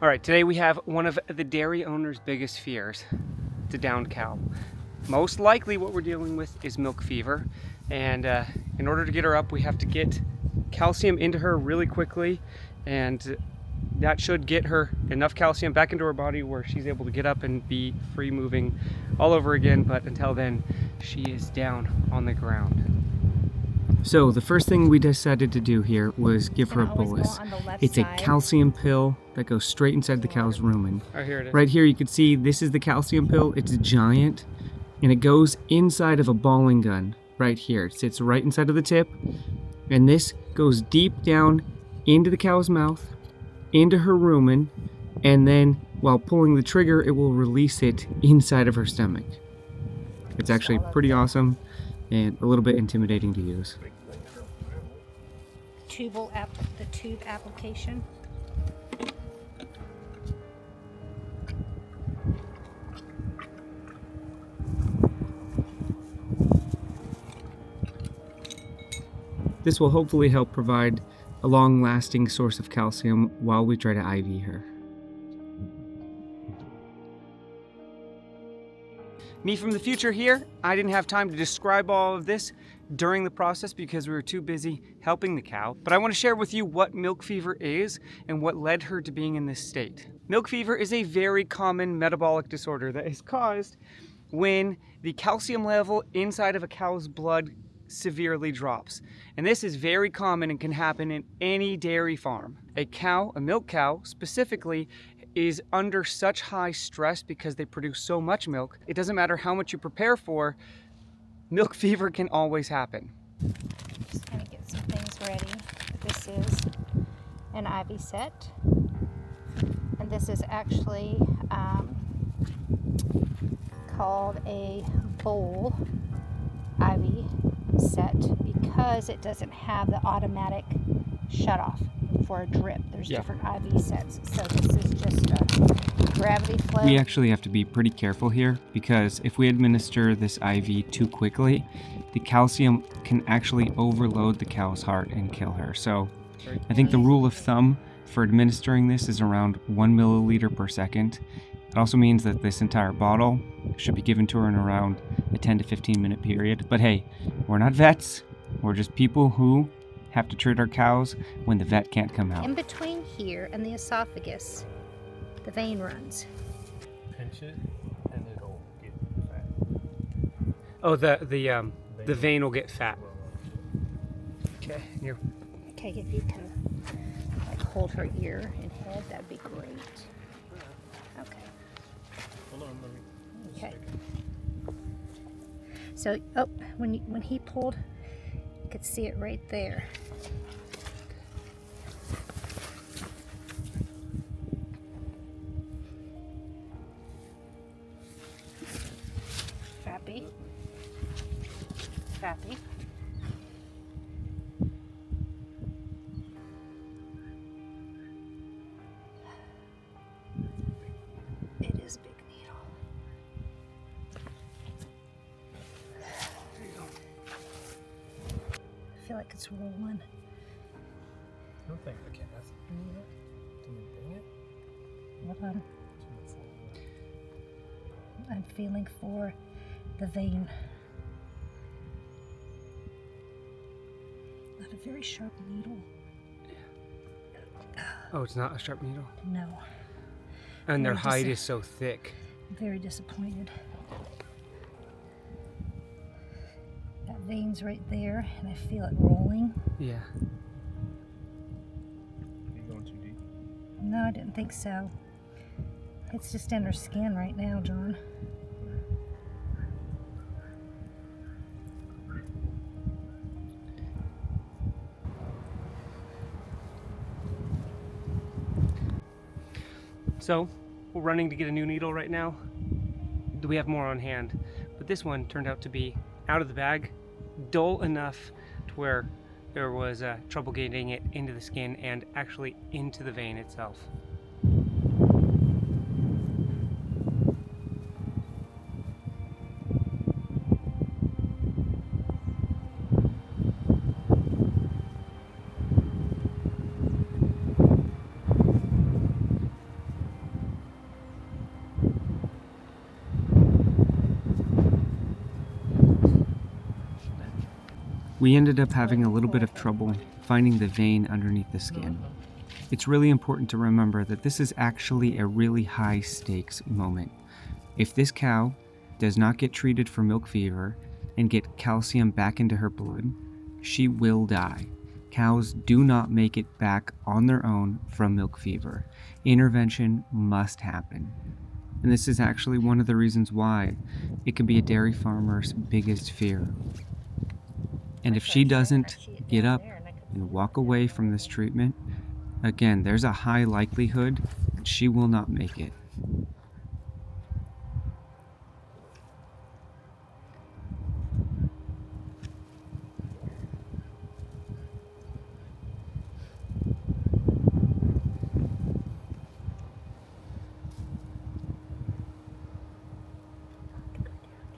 All right, today we have one of the dairy owner's biggest fears, the downed cow. Most likely what we're dealing with is milk fever, and in order to get her up, we have to get calcium into her really quickly, and that should get her enough calcium back into her body where she's able to get up and be free moving all over again. But until then, she is down on the ground. So the first thing we decided to do here was give her a bolus. It's a calcium pill that goes straight inside the cow's rumen. Oh, here it is. Right here you can see this is the calcium pill. It's giant, and it goes inside of a balling gun right here. It sits right inside of the tip, and this goes deep down into the cow's mouth, into her rumen, and then while pulling the trigger, it will release it inside of her stomach. It's actually pretty awesome and a little bit intimidating to use. The tube application. This will hopefully help provide a long-lasting source of calcium while we try to IV her. Me from the future here. I didn't have time to describe all of this during the process because we were too busy helping the cow, but I want to share with you what milk fever is and what led her to being in this state. Milk fever is a very common metabolic disorder that is caused when the calcium level inside of a cow's blood severely drops. And this is very common and can happen in any dairy farm. A cow, a milk cow specifically, is under such high stress because they produce so much milk. It doesn't matter how much you prepare for, milk fever can always happen. Just gonna get some things ready. This is an IV set, and this is actually called a bowl IV set because it doesn't have the automatic shutoff for a drip. There's different IV sets. So this is just a gravity flow. We actually have to be pretty careful here because if we administer this IV too quickly, the calcium can actually overload the cow's heart and kill her. So I think the rule of thumb for administering this is around 1 milliliter per second. It also means that this entire bottle should be given to her in around a 10 to 15 minute period. But hey, we're not vets. We're just people who have to treat our cows when the vet can't come out. In between here and the esophagus, the vein runs. Pinch it and it'll get fat. Oh, the vein will get fat. Okay, here. Okay, if you can like hold her ear and head, that'd be great. Okay. Hold on, let me. Okay. So, when he pulled, you could see it right there. Fappy. Fappy. It is a big needle. There you go. I feel like it's rolling. I don't think I can. That's it. Can you bring it? Hold on. I'm feeling for the vein. Not a very sharp needle. Oh, it's not a sharp needle? No. And their hide is so thick. I'm very disappointed. That vein's right there, and I feel it rolling. Yeah. Are you going too deep? No, I didn't think so. It's just in her skin right now, John. So, we're running to get a new needle right now. We have more on hand, but this one turned out to be out of the bag, dull enough to where there was trouble getting it into the skin and actually into the vein itself. we ended up having a little bit of trouble finding the vein underneath the skin. It's really important to remember that this is actually a really high stakes moment. If this cow does not get treated for milk fever and get calcium back into her blood, she will die. Cows do not make it back on their own from milk fever. Intervention must happen. And this is actually one of the reasons why it can be a dairy farmer's biggest fear. And if she doesn't get up and walk away from this treatment, again, there's a high likelihood that she will not make it.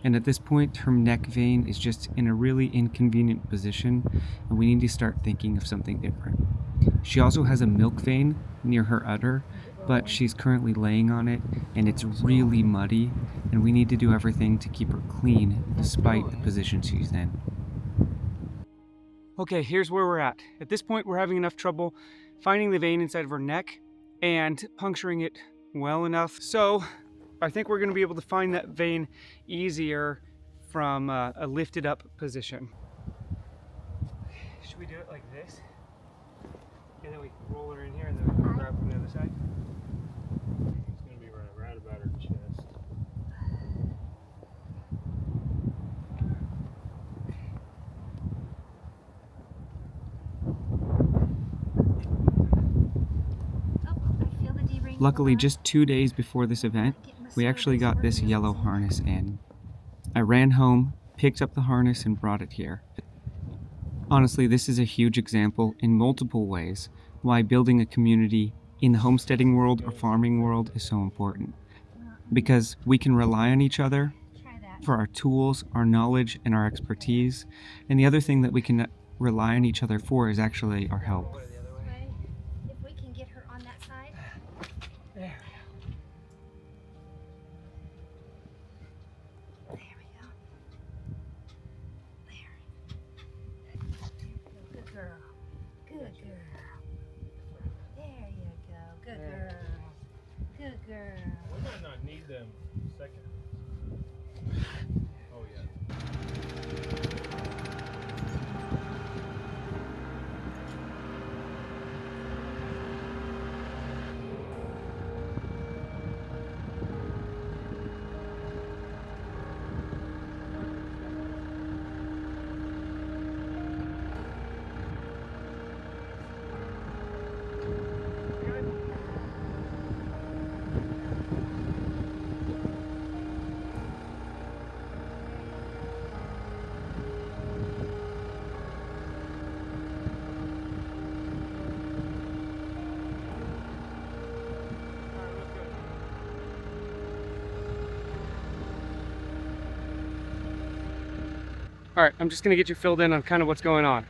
And at this point, her neck vein is just in a really inconvenient position, and we need to start thinking of something different. She also has a milk vein near her udder, but she's currently laying on it, and it's really muddy, and we need to do everything to keep her clean despite the position she's in. Okay, here's where we're at. At this point, we're having enough trouble finding the vein inside of her neck and puncturing it well enough. So I think we're going to be able to find that vein easier from a lifted up position. Should we do it like this? And then we roll her in here and then we can grab from the other side? It's going to be right about her chest. Luckily, just 2 days before this event, we actually got this yellow harness in. I ran home, picked up the harness, and brought it here. Honestly, this is a huge example in multiple ways why building a community in the homesteading world or farming world is so important. Because we can rely on each other for our tools, our knowledge, and our expertise. And the other thing that we can rely on each other for is actually our help. If we can get her on that side. There. There we go. There. Good girl. Good girl. There you go. Good girl. Good girl. We might not need them second. Oh yeah. All right, I'm just gonna get you filled in on kind of what's going on.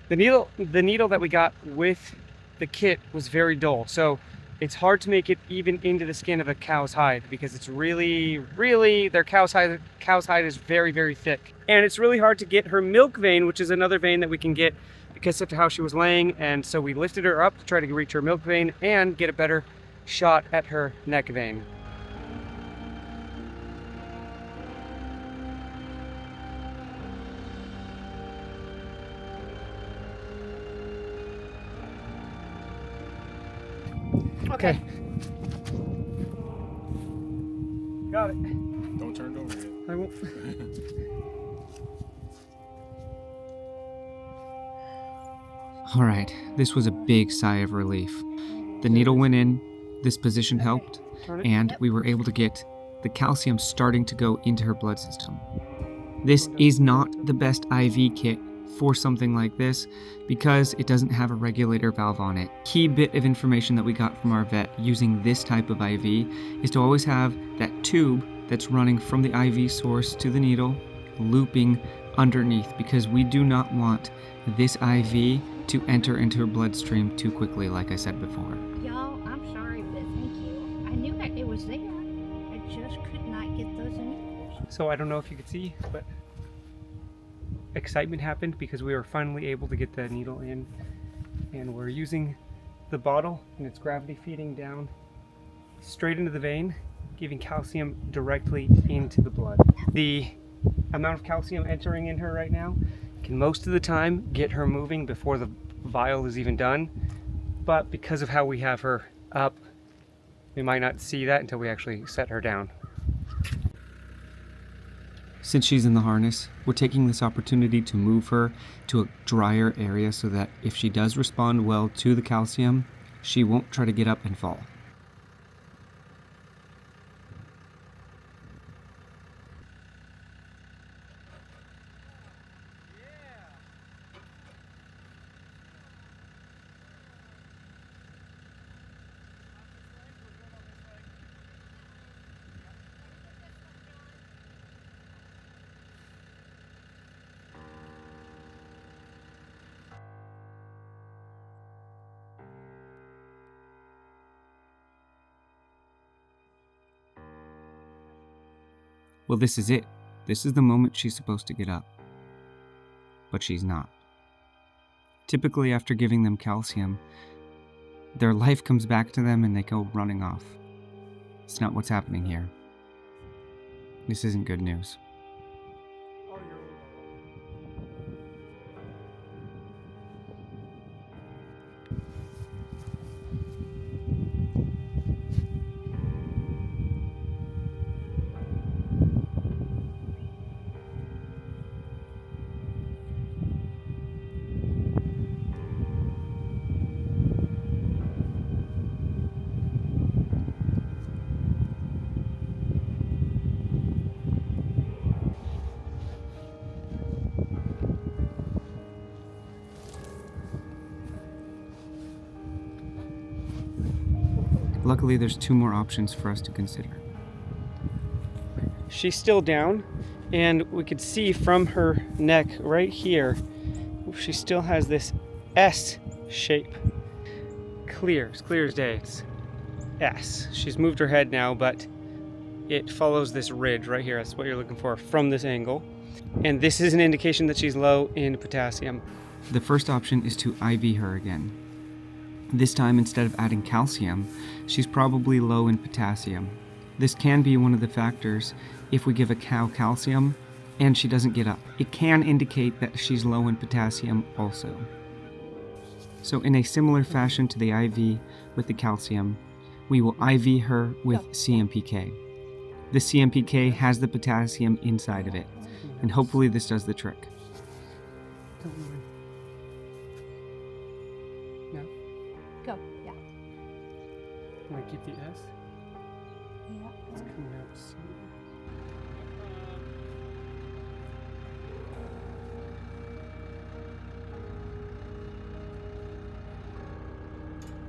The needle that we got with the kit was very dull, so it's hard to make it even into the skin of a cow's hide because it's really, their cow's hide is very, very thick. And it's really hard to get her milk vein, which is another vein that we can get because of how she was laying. And so we lifted her up to try to reach her milk vein and get a better shot at her neck vein. Okay. Got it. Don't turn it over yet. I won't. All right, this was a big sigh of relief. The needle went in, this position helped, and we were able to get the calcium starting to go into her blood system. This is not the best IV kit for something like this because it doesn't have a regulator valve on it. Key bit of information that we got from our vet using this type of IV is to always have that tube that's running from the IV source to the needle looping underneath because we do not want this IV to enter into her bloodstream too quickly, like I said before. Y'all, I'm sorry, but thank you. I knew that it was there. I just could not get those needles. So I don't know if you could see, but excitement happened because we were finally able to get the needle in, and we're using the bottle and it's gravity feeding down straight into the vein, giving calcium directly into the blood. The amount of calcium entering in her right now can most of the time get her moving before the vial is even done, but because of how we have her up, we might not see that until we actually set her down. Since she's in the harness, we're taking this opportunity to move her to a drier area so that if she does respond well to the calcium, she won't try to get up and fall. Well, this is it. This is the moment she's supposed to get up. But she's not. Typically, after giving them calcium, their life comes back to them and they go running off. It's not what's happening here. This isn't good news. Luckily, there's 2 more options for us to consider. She's still down, and we could see from her neck right here, she still has this S shape. Clear as day. It's S. She's moved her head now, but it follows this ridge right here. That's what you're looking for from this angle. And this is an indication that she's low in potassium. The first option is to IV her again. This time, instead of adding calcium, she's probably low in potassium. This can be one of the factors if we give a cow calcium and she doesn't get up. It can indicate that she's low in potassium also. So in a similar fashion to the IV with the calcium, we will IV her with CMPK. The CMPK has the potassium inside of it, and hopefully this does the trick. Go, yeah. Can I keep the S? Yeah. It's coming out soon.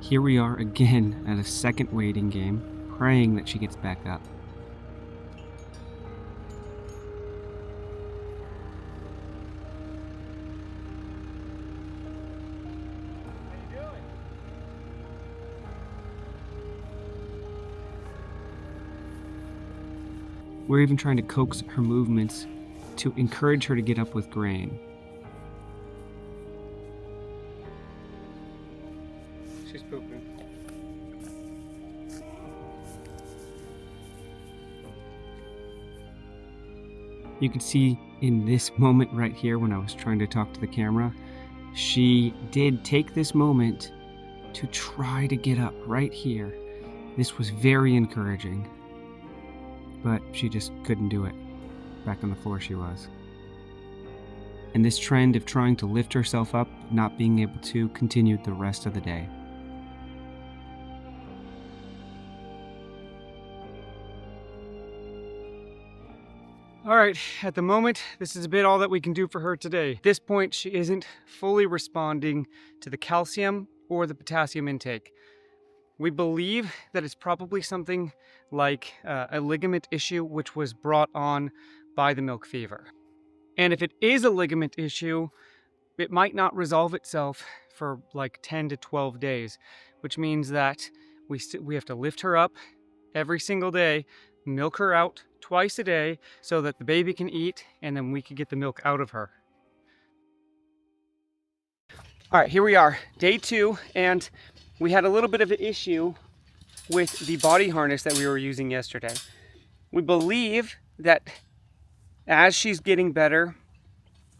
Here we are again at a second waiting game, praying that she gets back up. We're even trying to coax her movements to encourage her to get up with grain. She's pooping. You can see in this moment right here when I was trying to talk to the camera, she did take this moment to try to get up right here. This was very encouraging. But she just couldn't do it. Back on the floor she was. And this trend of trying to lift herself up, not being able to, continued the rest of the day. All right, at the moment, this is a bit all that we can do for her today. At this point, she isn't fully responding to the calcium or the potassium intake. We believe that it's probably something like a ligament issue which was brought on by the milk fever. And if it is a ligament issue, it might not resolve itself for like 10 to 12 days, which means that we have to lift her up every single day, milk her out twice a day so that the baby can eat and then we can get the milk out of her. All right, here we are, day 2, and we had a little bit of an issue with the body harness that we were using yesterday. We believe that as she's getting better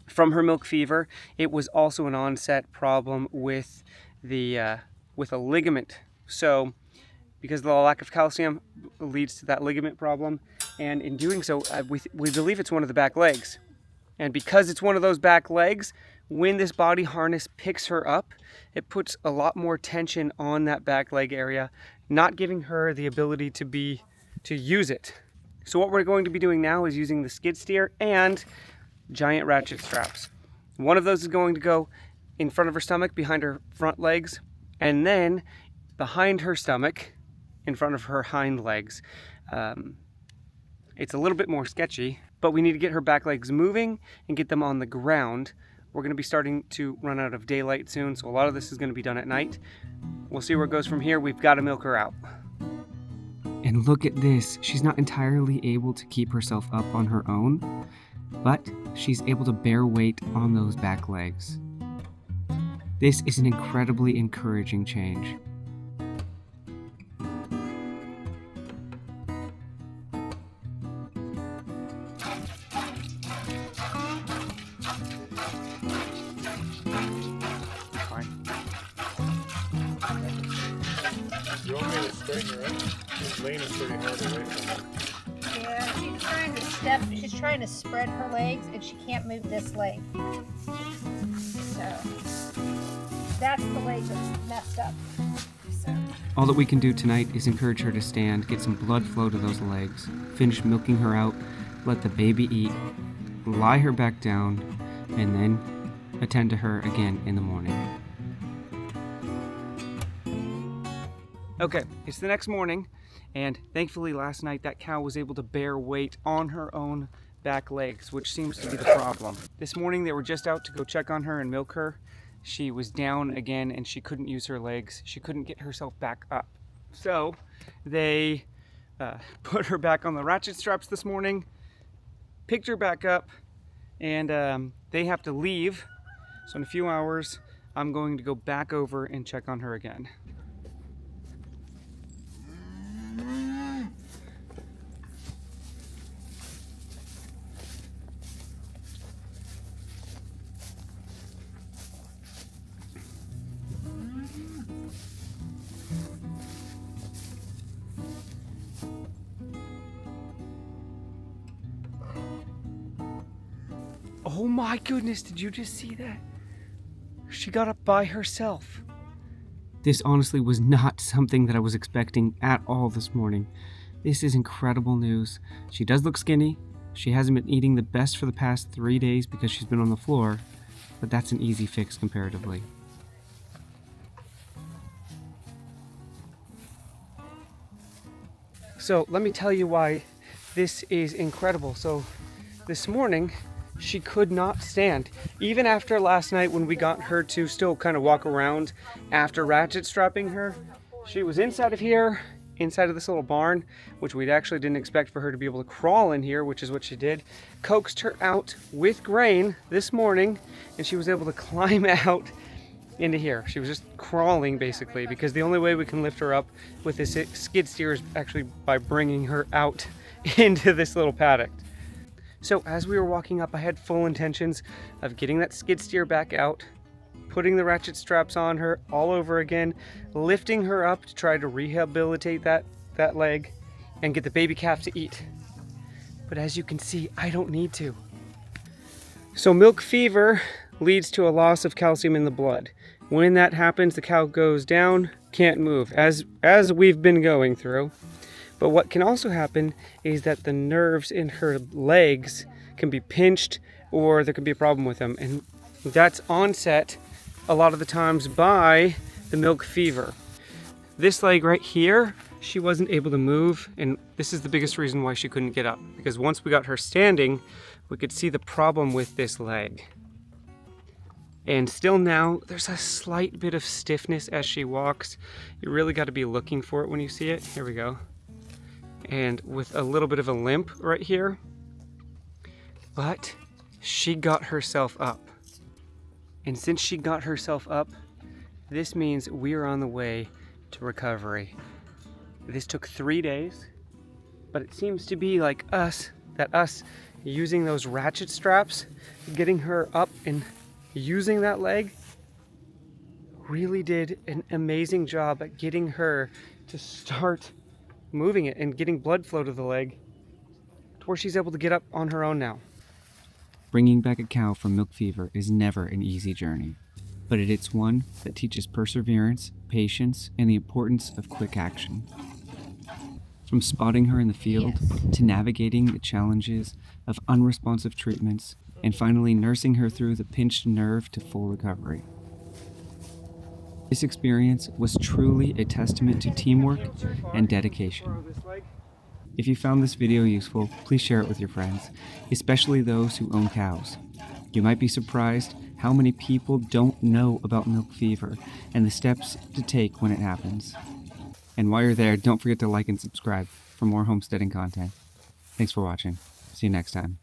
from her milk fever, it was also an onset problem with a ligament. So because the lack of calcium leads to that ligament problem, and in doing so, we believe it's one of the back legs. And because it's one of those back legs, when this body harness picks her up, it puts a lot more tension on that back leg area, not giving her the ability to use it. So what we're going to be doing now is using the skid steer and giant ratchet straps. One of those is going to go in front of her stomach, behind her front legs, and then behind her stomach, in front of her hind legs. It's a little bit more sketchy, but we need to get her back legs moving and get them on the ground. We're going to be starting to run out of daylight soon, so a lot of this is going to be done at night. We'll see where it goes from here. We've got to milk her out. And look at this. She's not entirely able to keep herself up on her own, but she's able to bear weight on those back legs. This is an incredibly encouraging change. You want me to straighten her up? She's leaning pretty hard away from me. Yeah, she's trying to spread her legs, and she can't move this leg. So that's the leg that's messed up. So All that we can do tonight is encourage her to stand, get some blood flow to those legs, finish milking her out, let the baby eat, lie her back down, and then attend to her again in the morning. Okay, it's the next morning, and thankfully last night that cow was able to bear weight on her own back legs, which seems to be the problem. This morning they were just out to go check on her and milk her. She was down again and she couldn't use her legs. She couldn't get herself back up. So they put her back on the ratchet straps this morning, picked her back up, and they have to leave. So in a few hours, I'm going to go back over and check on her again. Oh my goodness, did you just see that? She got up by herself. This honestly was not something that I was expecting at all this morning. This is incredible news. She does look skinny. She hasn't been eating the best for the past 3 days because she's been on the floor, but that's an easy fix comparatively. So let me tell you why this is incredible. So this morning, she could not stand. Even after last night when we got her to still kind of walk around after ratchet strapping her, she was inside of here, inside of this little barn, which we actually didn't expect for her to be able to crawl in here, which is what she did. Coaxed her out with grain this morning, and she was able to climb out into here. She was just crawling basically, because the only way we can lift her up with this skid steer is actually by bringing her out into this little paddock. So as we were walking up, I had full intentions of getting that skid steer back out, putting the ratchet straps on her all over again, lifting her up to try to rehabilitate that leg and get the baby calf to eat. But as you can see, I don't need to. So milk fever leads to a loss of calcium in the blood. When that happens, the cow goes down, can't move, as we've been going through. But what can also happen is that the nerves in her legs can be pinched, or there could be a problem with them. And that's onset a lot of the times by the milk fever. This leg right here, she wasn't able to move, and this is the biggest reason why she couldn't get up. Because once we got her standing, we could see the problem with this leg. And still now, there's a slight bit of stiffness as she walks. You really got to be looking for it when you see it. Here we go. And with a little bit of a limp right here. But she got herself up. And since she got herself up, this means we are on the way to recovery. This took 3 days, but it seems to be like us using those ratchet straps, getting her up and using that leg, really did an amazing job at getting her to start moving it and getting blood flow to the leg to where she's able to get up on her own now. Bringing back a cow from milk fever is never an easy journey, but it's one that teaches perseverance, patience, and the importance of quick action. From spotting her in the field, to navigating the challenges of unresponsive treatments, and finally nursing her through the pinched nerve to full recovery. This experience was truly a testament to teamwork and dedication. If you found this video useful, please share it with your friends, especially those who own cows. You might be surprised how many people don't know about milk fever and the steps to take when it happens. And while you're there, don't forget to like and subscribe for more homesteading content. Thanks for watching. See you next time.